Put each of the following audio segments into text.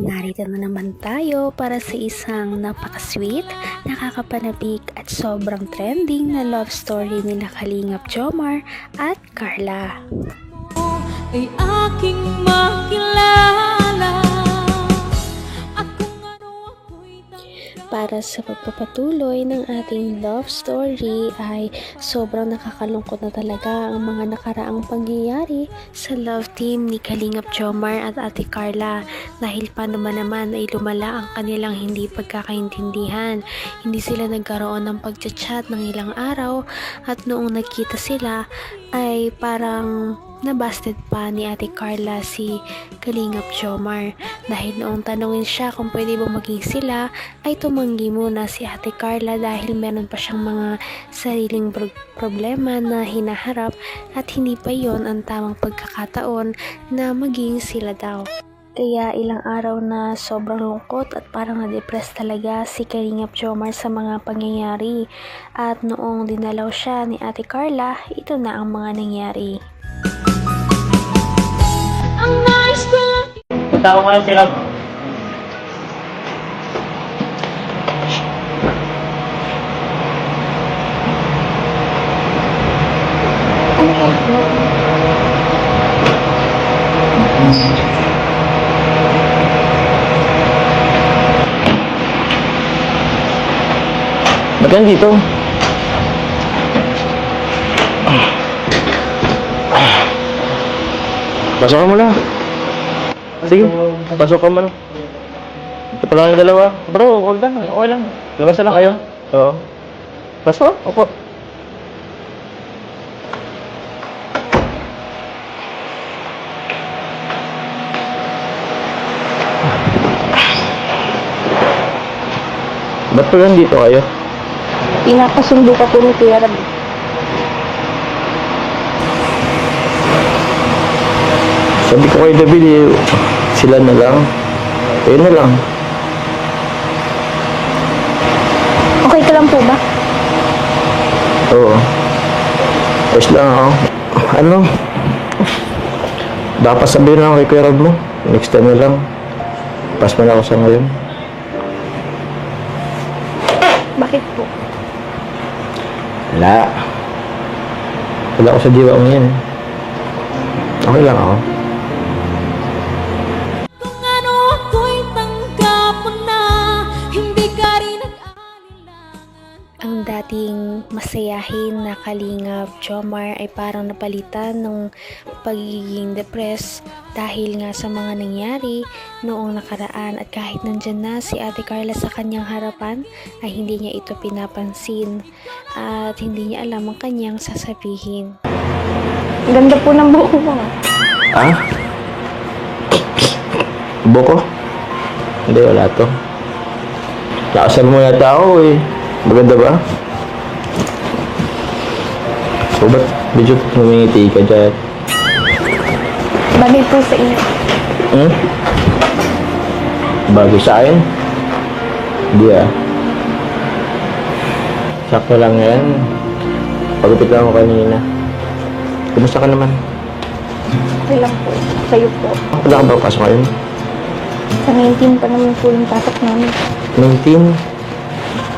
narito na naman tayo para sa isang napaka-sweet, nakakapanabik at sobrang trending na love story nila Kalingap Jomar at Carla. Ay aking makilala. Para sa pagpapatuloy ng ating love story ay sobrang nakakalungkot na talaga ang mga nakaraang pangyayari sa love team ni Kalingap Jomar at Ate Carla dahil pa naman ay lumala ang kanilang hindi pagkakaintindihan. Hindi sila nagkaroon ng pagchat-chat ng ilang araw at noong nagkita sila ay parang nabasted pa ni Ate Carla si Kalingap Jomar dahil noong tanungin siya kung pwede ba maging sila ay tumanggi muna si Ate Carla dahil meron pa siyang mga sariling problema na hinaharap at hindi pa yon ang tamang pagkakataon na maging sila daw. Kaya ilang araw na sobrang lungkot at parang na-depress talaga si Kalingap Jomar sa mga pangyayari at noong dinalaw siya ni Ate Carla, ito na ang mga nangyari. Punta ko ngayon sila. Ba't yan dito? Pasok ka muna. Sige, pasok ka muna. Ito pa lang yung dalawa. Bro, huwag na. Okay lang. Labas na lang kayo. Oo. Pasok? Opo. Ba't pa dito kayo? Pinapasundo ka po ni Kuya Rab. Sabi ko kay David, sila na lang. Ayun na lang. Okay ka lang po ba? Oo. Ayos lang ako. Ano? Dapat sabihin lang kay Kuya Rob mo. Next time na lang. Pass mo na ako sa ngayon. Bakit po? Wala. Wala ako sa diwa mo yan. Okay lang ako. Kung ano ako'y tanggap mo na, hindi ka rin nag-alinlangan. Ang dating masayahin na Kalingap Jomar ay parang napalitan ng pagiging depressed dahil nga sa mga nangyari noong nakaraan at kahit nandyan na si Ate Carla sa kanyang harapan ay hindi niya ito pinapansin at hindi niya alam ang kanyang sasabihin. Ganda po ng buhok mo. Ah? Buko? Hindi, wala to. Nakasal mo yata ako eh. Maganda ba? So, ba't medyo humingiti ka dyan? Bagay po sa inyo. Hmm? Bagay sa akin? Hindi ah. Sakto lang yan. Pagupit lang ako kanina. Kumusta ka naman? Okay lang po. Sa'yo po. Wala ka ba pasok ngayon? Sa 19 pa naman po yung pasok namin. 19?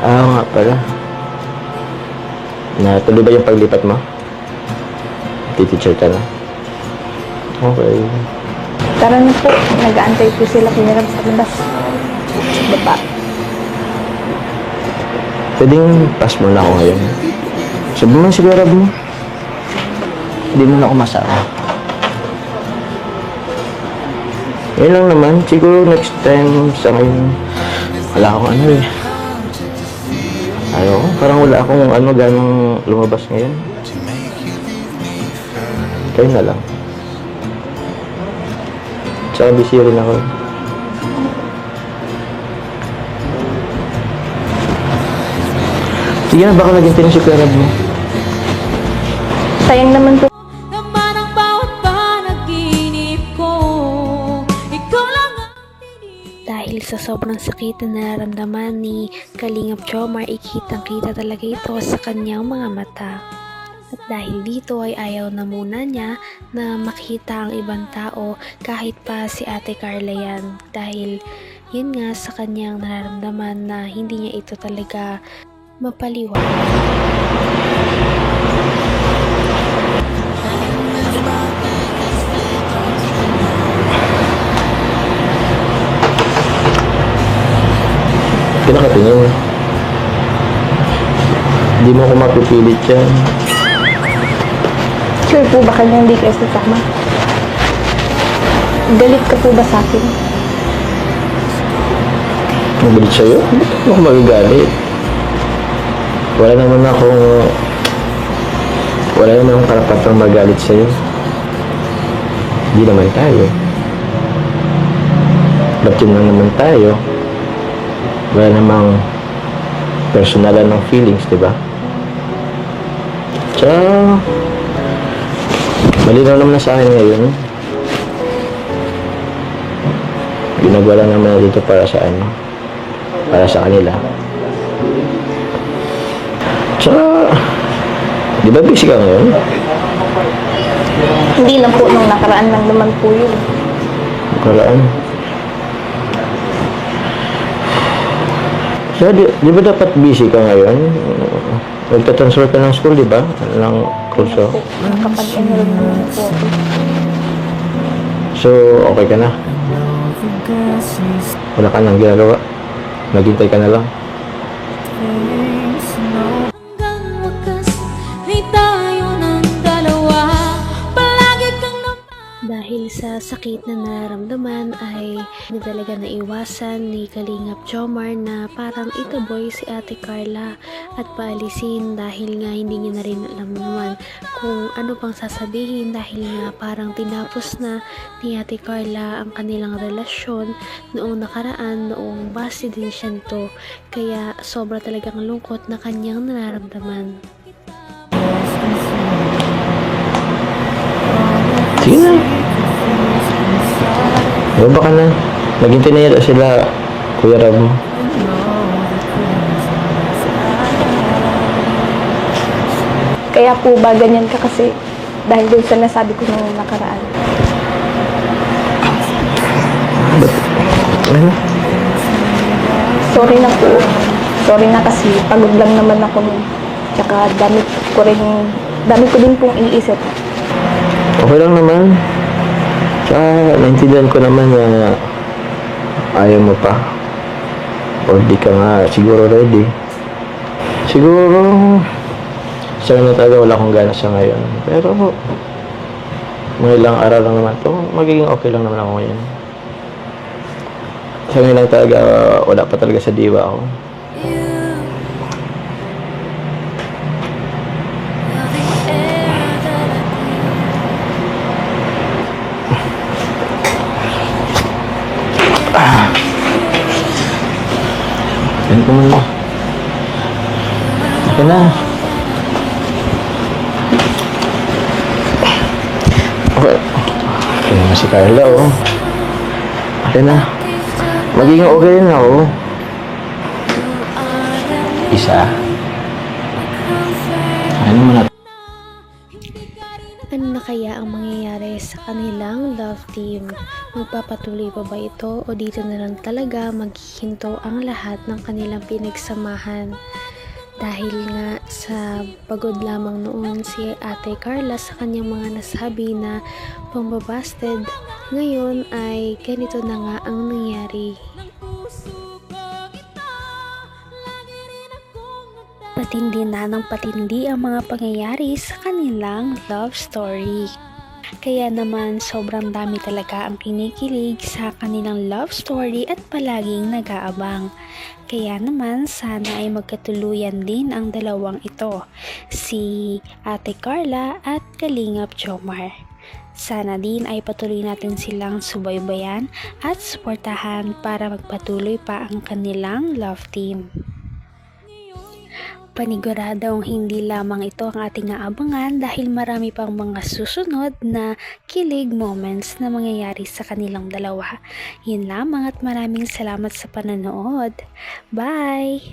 Ah, nga pala. Natuloy ba yung paglipat mo? Teacher ka na? Okay. Tara na po. Nag-aantay po sila Kuya Rab sa labas. Baba. Pwedeng pass mo na ako ngayon. Sabi mo si Kuya Rob mo. Hindi mo na ako masama. Yun lang naman. Siguro next time sa ngayon, wala akong ano eh. Ayaw, parang wala akong ano ganang lumabas ngayon. Kayo na lang. Tsaka busy rin ako. Sige na, baka naging tinis si Kuya Rob mo. Sayang naman po. Naman ang bawat panaginip ko, ikaw lang ang tinig. Dahil sa sobrang sakit na nararamdaman ni Kalingap Jomar, ikitang-kita talaga ito sa kanyang mga mata. At dahil dito ay ayaw na muna niya na makita ang ibang tao kahit pa si Ate Carla yan. Dahil yun nga sa kanyang nararamdaman na hindi niya ito talaga mapaliwanag. Pinakatingin. Hindi mo ako mapipilit yan. Sure po ba kanya hindi kayo sasama? Galit ka po ba sa akin? Magalit sa'yo? Bakit mo ako magagalit? Wala naman akong karapatang magalit sa'yo. Hindi naman tayo. Latin lang naman tayo. Wala namang personalan ng feelings, di ba? Tsaka, malinaw naman na sa akin ngayon. Ginagawa lang naman na dito para sa ano? Para sa kanila. Tsaka, di ba busy ka ngayon? Hindi lang po, nung nakaraan lang naman po yun. Nakaraan. So, di ba dapat busy ka ngayon? Magta-transfer ka ng school, di ba? Ng kurso. Nakapag-enroll naman po ako. So, okay ka na? Wala ka nang ginagawa? Naghintay ka na lang? Hanggang wakas ay tayo ng dalawa. Palagi kang Dahil sa sakit na nararamdaman ay hindi talaga naiwasan ni Kalingap Jomar na parang itaboy si Ate Carla at paalisin dahil nga hindi niya na rin alam naman kung ano pang sasabihin dahil nga parang tinapos na ni Ate Carla ang kanilang relasyon noong nakaraan, noong base din siya nito, kaya sobra talagang lungkot na kanyang nararamdaman. Sige na. Baba ka na. Naghintay na yata sila, Kuya Rabo. Kaya po ba ganyan ka kasi dahil doon sa nasabi ko nung nakaraan? Ano? Sorry na po. Sorry na kasi pagod lang naman ako nun. Tsaka dami ko din pong iniisip. Okay lang naman. Tsaka, naintindihan ko naman na ayaw mo pa. O di ka nga siguro ready. Siguro, sa na talaga wala akong gana sa ngayon. Pero, mga ilang araw lang naman to, magiging okay lang naman ako ngayon. Sa ngayon lang talaga, wala pa talaga sa diwa ako. Yan ko muna. Okay na. Okay. Okay naman si Carla, oh. Okay na. Magiging okay na ako. Isa. Ano mo na? Ano na kaya ang mangyayari sa kanilang love team? Magpapatuloy pa ba ito o dito na lang talaga maghihinto ang lahat ng kanilang pinagsamahan? Dahil nga sa pagod lamang noon si Ate Carla sa kanyang mga nasabi na pambabasted, ngayon ay ganito na nga ang nangyari. Patindi na ng patindi ang mga pangyayari sa kanilang love story. Kaya naman sobrang dami talaga ang kinikilig sa kanilang love story at palaging nag-aabang. Kaya naman sana ay magkatuluyan din ang dalawang ito, si Ate Carla at Kalingap Jomar. Sana din ay patuloy natin silang subaybayan at suportahan para magpatuloy pa ang kanilang love team. Paniguradong hindi lamang ito ang ating aabangan dahil marami pang mga susunod na kilig moments na mangyayari sa kanilang dalawa. Yun lamang at maraming salamat sa panonood. Bye!